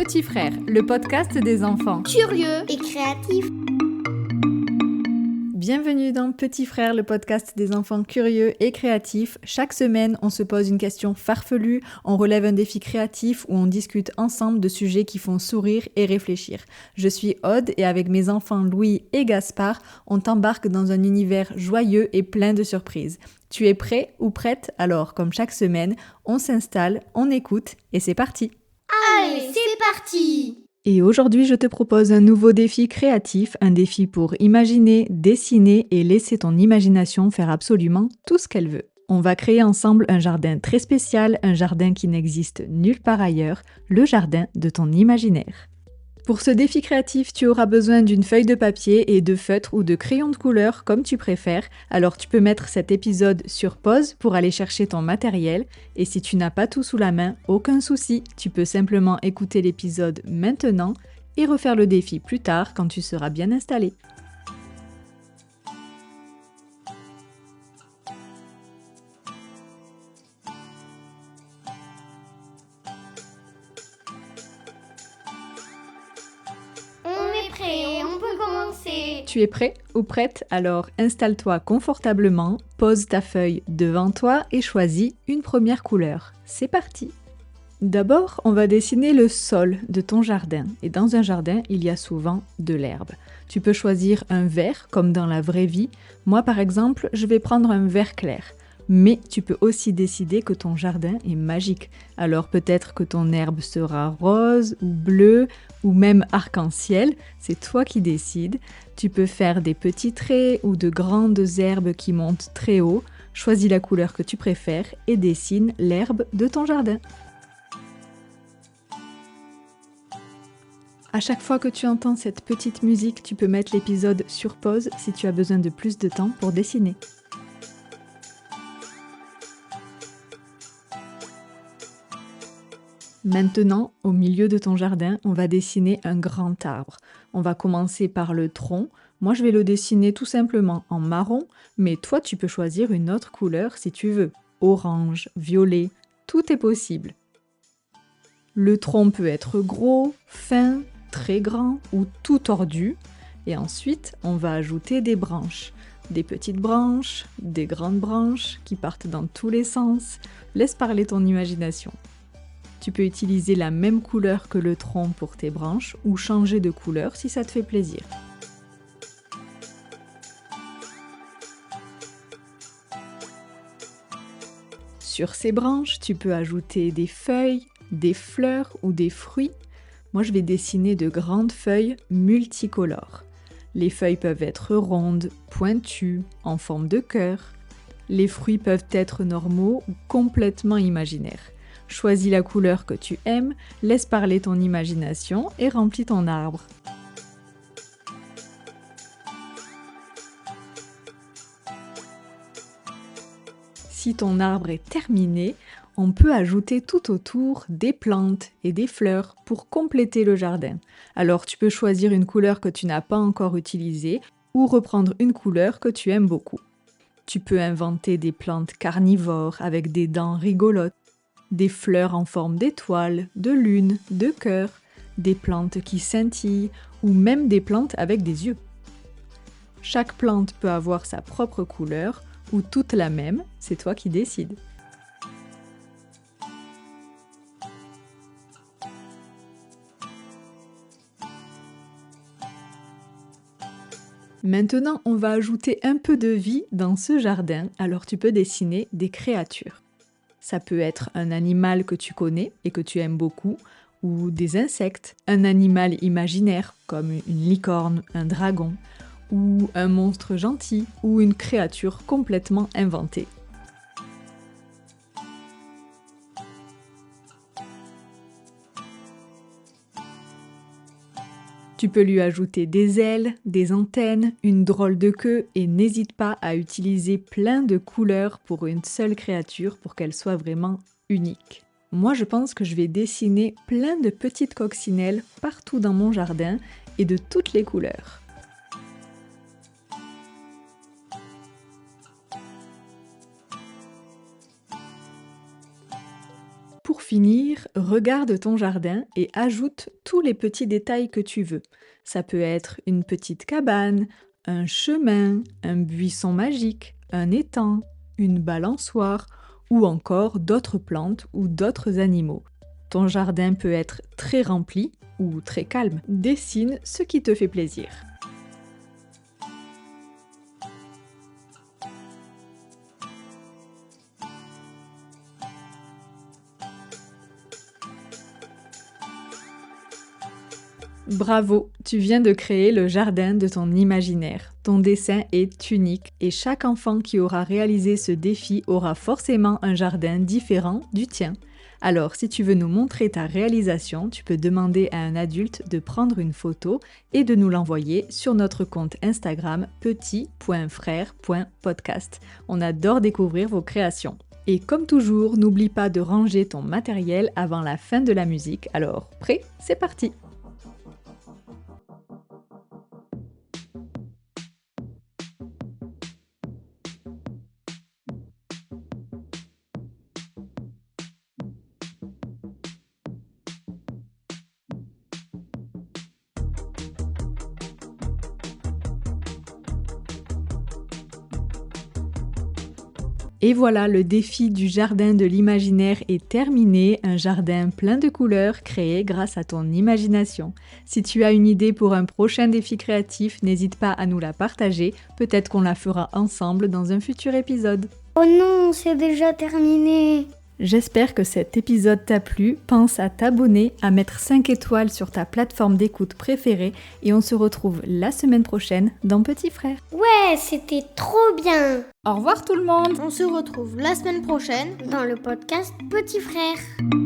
Petit Frère, le podcast des enfants curieux et créatifs. Bienvenue dans Petit Frère, le podcast des enfants curieux et créatifs. Chaque semaine, on se pose une question farfelue, on relève un défi créatif ou on discute ensemble de sujets qui font sourire et réfléchir. Je suis Aude et avec mes enfants Louis et Gaspard, on t'embarque dans un univers joyeux et plein de surprises. Tu es prêt ou prête? Alors, comme chaque semaine, on s'installe, on écoute et c'est parti! Allez, c'est parti! Et aujourd'hui, je te propose un nouveau défi créatif, un défi pour imaginer, dessiner et laisser ton imagination faire absolument tout ce qu'elle veut. On va créer ensemble un jardin très spécial, un jardin qui n'existe nulle part ailleurs, le jardin de ton imaginaire. Pour ce défi créatif, tu auras besoin d'une feuille de papier et de feutre ou de crayon de couleur comme tu préfères. Alors tu peux mettre cet épisode sur pause pour aller chercher ton matériel. Et si tu n'as pas tout sous la main, aucun souci, tu peux simplement écouter l'épisode maintenant et refaire le défi plus tard quand tu seras bien installé. On peut commencer. Tu es prêt ou prête? Alors installe-toi confortablement, pose ta feuille devant toi et choisis une première couleur. C'est parti! D'abord, on va dessiner le sol de ton jardin. Et dans un jardin, il y a souvent de l'herbe. Tu peux choisir un vert, comme dans la vraie vie. Moi, par exemple, je vais prendre un vert clair. Mais tu peux aussi décider que ton jardin est magique. Alors peut-être que ton herbe sera rose ou bleue ou même arc-en-ciel. C'est toi qui décides. Tu peux faire des petits traits ou de grandes herbes qui montent très haut. Choisis la couleur que tu préfères et dessine l'herbe de ton jardin. À chaque fois que tu entends cette petite musique, tu peux mettre l'épisode sur pause si tu as besoin de plus de temps pour dessiner. Maintenant, au milieu de ton jardin, on va dessiner un grand arbre. On va commencer par le tronc. Moi, je vais le dessiner tout simplement en marron, mais toi, tu peux choisir une autre couleur si tu veux. Orange, violet, tout est possible. Le tronc peut être gros, fin, très grand ou tout tordu. Et ensuite, on va ajouter des branches. Des petites branches, des grandes branches qui partent dans tous les sens. Laisse parler ton imagination. Tu peux utiliser la même couleur que le tronc pour tes branches ou changer de couleur si ça te fait plaisir. Sur ces branches, tu peux ajouter des feuilles, des fleurs ou des fruits. Moi, je vais dessiner de grandes feuilles multicolores. Les feuilles peuvent être rondes, pointues, en forme de cœur. Les fruits peuvent être normaux ou complètement imaginaires. Choisis la couleur que tu aimes, laisse parler ton imagination et remplis ton arbre. Si ton arbre est terminé, on peut ajouter tout autour des plantes et des fleurs pour compléter le jardin. Alors tu peux choisir une couleur que tu n'as pas encore utilisée ou reprendre une couleur que tu aimes beaucoup. Tu peux inventer des plantes carnivores avec des dents rigolotes, des fleurs en forme d'étoiles, de lune, de cœur, des plantes qui scintillent ou même des plantes avec des yeux. Chaque plante peut avoir sa propre couleur ou toute la même, c'est toi qui décides. Maintenant, on va ajouter un peu de vie dans ce jardin, alors tu peux dessiner des créatures. Ça peut être un animal que tu connais et que tu aimes beaucoup, ou des insectes, un animal imaginaire comme une licorne, un dragon, ou un monstre gentil, ou une créature complètement inventée. Tu peux lui ajouter des ailes, des antennes, une drôle de queue et n'hésite pas à utiliser plein de couleurs pour une seule créature pour qu'elle soit vraiment unique. Moi, je pense que je vais dessiner plein de petites coccinelles partout dans mon jardin et de toutes les couleurs. Pour finir, regarde ton jardin et ajoute tous les petits détails que tu veux. Ça peut être une petite cabane, un chemin, un buisson magique, un étang, une balançoire ou encore d'autres plantes ou d'autres animaux. Ton jardin peut être très rempli ou très calme. Dessine ce qui te fait plaisir. Bravo, tu viens de créer le jardin de ton imaginaire. Ton dessin est unique et chaque enfant qui aura réalisé ce défi aura forcément un jardin différent du tien. Alors, si tu veux nous montrer ta réalisation, tu peux demander à un adulte de prendre une photo et de nous l'envoyer sur notre compte Instagram petit.frère.podcast. On adore découvrir vos créations. Et comme toujours, n'oublie pas de ranger ton matériel avant la fin de la musique. Alors, prêt? C'est parti! Et voilà, le défi du jardin de l'imaginaire est terminé, un jardin plein de couleurs créé grâce à ton imagination. Si tu as une idée pour un prochain défi créatif, n'hésite pas à nous la partager, peut-être qu'on la fera ensemble dans un futur épisode. Oh non, c'est déjà terminé. J'espère que cet épisode t'a plu, pense à t'abonner, à mettre 5 étoiles sur ta plateforme d'écoute préférée et on se retrouve la semaine prochaine dans Petit Frère. Ouais, c'était trop bien. Au revoir tout le monde! On se retrouve la semaine prochaine Dans le podcast Petit Frère.